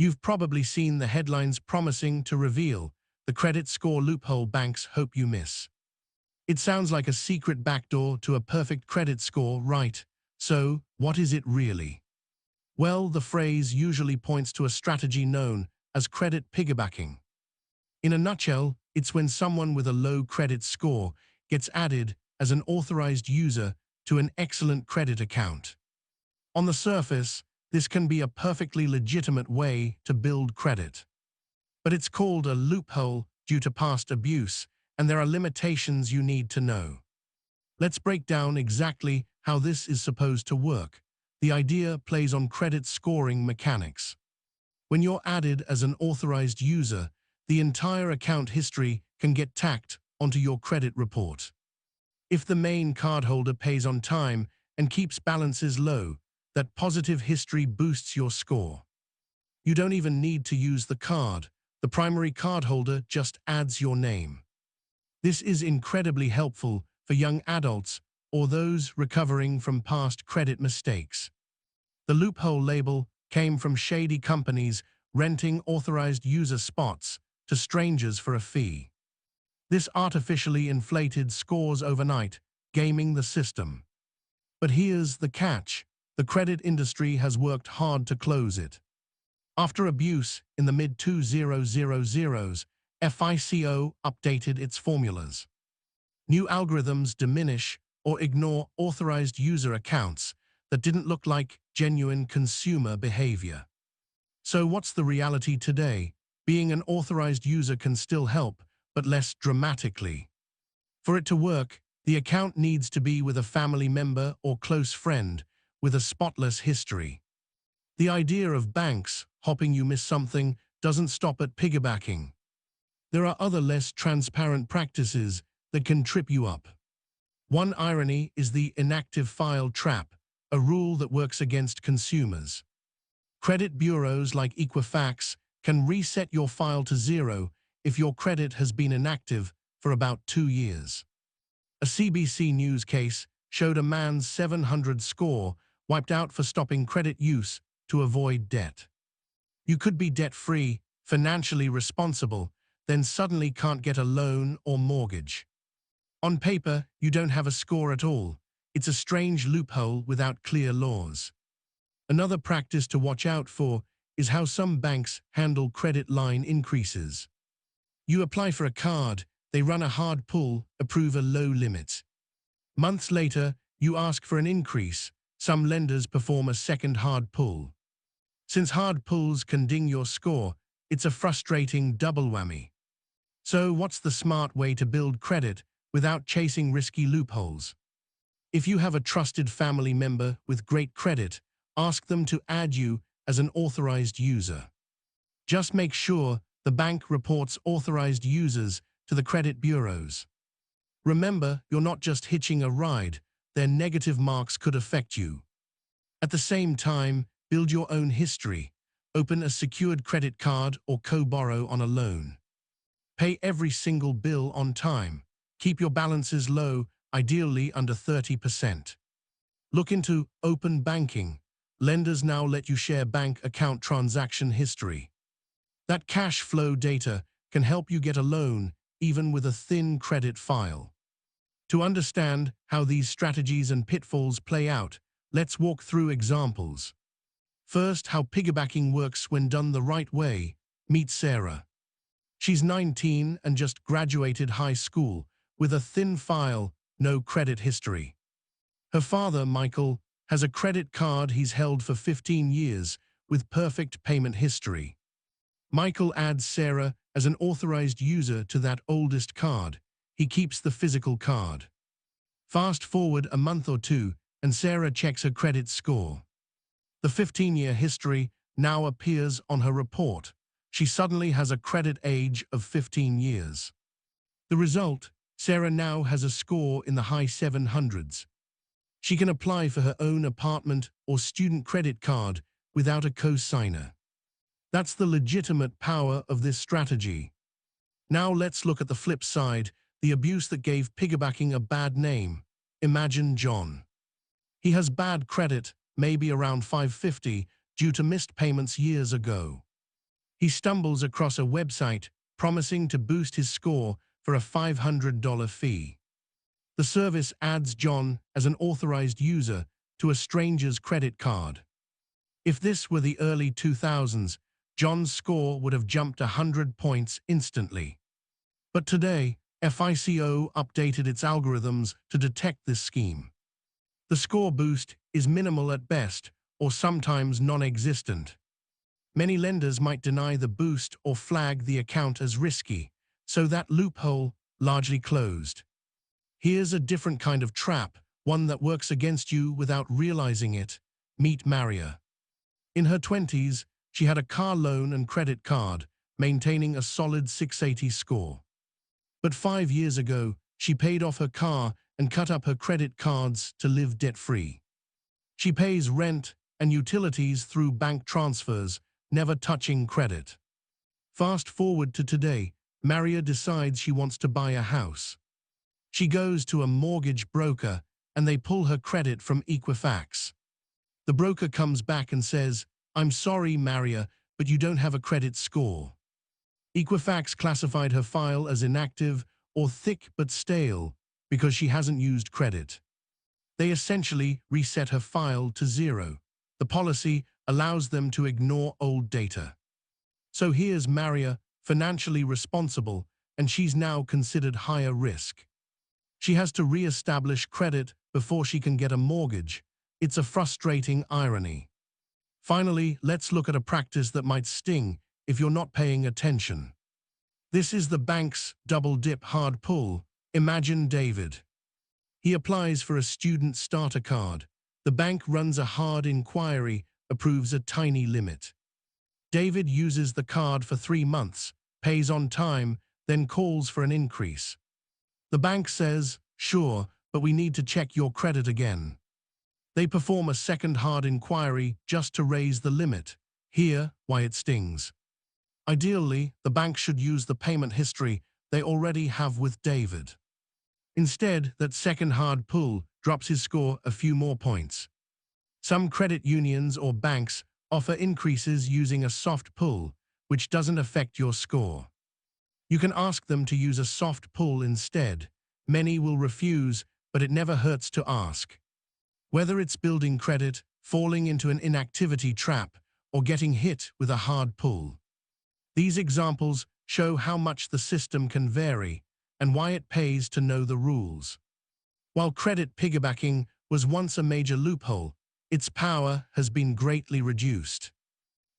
You've probably seen the headlines promising to reveal the credit score loophole banks hope you miss. It sounds like a secret backdoor to a perfect credit score, right? So, what is it really? Well, the phrase usually points to a strategy known as credit piggybacking. In a nutshell, it's when someone with a low credit score gets added as an authorized user to an excellent credit account. On the surface, this can be a perfectly legitimate way to build credit. But it's called a loophole due to past abuse, and there are limitations you need to know. Let's break down exactly how this is supposed to work. The idea plays on credit scoring mechanics. When you're added as an authorized user, the entire account history can get tacked onto your credit report. If the main cardholder pays on time and keeps balances low, that positive history boosts your score. You don't even need to use the card. The primary cardholder just adds your name. This is incredibly helpful for young adults or those recovering from past credit mistakes. The loophole label came from shady companies renting authorized user spots to strangers for a fee. This artificially inflated scores overnight, gaming the system. But here's the catch. The credit industry has worked hard to close it. After abuse in the mid-2000s, FICO updated its formulas. New algorithms diminish or ignore authorized user accounts that didn't look like genuine consumer behavior. So what's the reality today? Being an authorized user can still help, but less dramatically. For it to work, the account needs to be with a family member or close friend with a spotless history. The idea of banks hoping you miss something doesn't stop at piggybacking. There are other less transparent practices that can trip you up. One irony is the inactive file trap, a rule that works against consumers. Credit bureaus like Equifax can reset your file to zero if your credit has been inactive for about 2 years. A CBC News case showed a man's 700 score wiped out for stopping credit use to avoid debt. You could be debt-free, financially responsible, then suddenly can't get a loan or mortgage. On paper, you don't have a score at all. It's a strange loophole without clear laws. Another practice to watch out for is how some banks handle credit line increases. You apply for a card, they run a hard pull, approve a low limit. Months later, you ask for an increase. Some lenders perform a second hard pull. Since hard pulls can ding your score, it's a frustrating double whammy. So what's the smart way to build credit without chasing risky loopholes? If you have a trusted family member with great credit, ask them to add you as an authorized user. Just make sure the bank reports authorized users to the credit bureaus. Remember, you're not just hitching a ride. Their negative marks could affect you. At the same time, build your own history. Open a secured credit card or co-borrow on a loan. Pay every single bill on time. Keep your balances low, ideally under 30%. Look into open banking. Lenders now let you share bank account transaction history. That cash flow data can help you get a loan, even with a thin credit file. To understand how these strategies and pitfalls play out, let's walk through examples. First, how piggybacking works when done the right way. Meet Sarah. She's 19 and just graduated high school, with a thin file, no credit history. Her father, Michael, has a credit card he's held for 15 years, with perfect payment history. Michael adds Sarah as an authorized user to that oldest card. He keeps the physical card. Fast forward a month or two, and Sarah checks her credit score. The 15-year history now appears on her report. She suddenly has a credit age of 15 years. The result, Sarah now has a score in the high 700s. She can apply for her own apartment or student credit card without a co-signer. That's the legitimate power of this strategy. Now let's look at the flip side, the abuse that gave piggybacking a bad name. Imagine John. He has bad credit, maybe around 550, due to missed payments years ago. He stumbles across a website promising to boost his score for a $500 fee. The service adds John as an authorized user to a stranger's credit card. If this were the early 2000s, John's score would have jumped 100 points instantly. But today, FICO updated its algorithms to detect this scheme. The score boost is minimal at best, or sometimes non-existent. Many lenders might deny the boost or flag the account as risky, so that loophole largely closed. Here's a different kind of trap, one that works against you without realizing it. Meet Maria. In her 20s, she had a car loan and credit card, maintaining a solid 680 score. But 5 years ago, she paid off her car and cut up her credit cards to live debt-free. She pays rent and utilities through bank transfers, never touching credit. Fast forward to today, Maria decides she wants to buy a house. She goes to a mortgage broker and they pull her credit from Equifax. The broker comes back and says, "I'm sorry, Maria, but you don't have a credit score." Equifax classified her file as inactive or thick but stale because she hasn't used credit. They essentially reset her file to zero. The policy allows them to ignore old data. So here's Maria, financially responsible, and she's now considered higher risk. She has to re-establish credit before she can get a mortgage. It's a frustrating irony. Finally, let's look at a practice that might sting if you're not paying attention. This is the bank's double-dip hard pull. Imagine David. He applies for a student starter card. The bank runs a hard inquiry, approves a tiny limit. David uses the card for 3 months, pays on time, then calls for an increase. The bank says, "Sure, but we need to check your credit again." They perform a second hard inquiry just to raise the limit. Here, why it stings. Ideally, the bank should use the payment history they already have with David. Instead, that second hard pull drops his score a few more points. Some credit unions or banks offer increases using a soft pull, which doesn't affect your score. You can ask them to use a soft pull instead. Many will refuse, but it never hurts to ask. Whether it's building credit, falling into an inactivity trap, or getting hit with a hard pull. These examples show how much the system can vary and why it pays to know the rules. While credit piggybacking was once a major loophole, its power has been greatly reduced.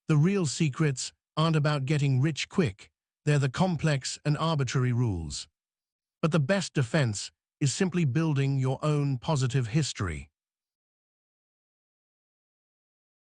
The real secrets aren't about getting rich quick, they're the complex and arbitrary rules. But the best defense is simply building your own positive history.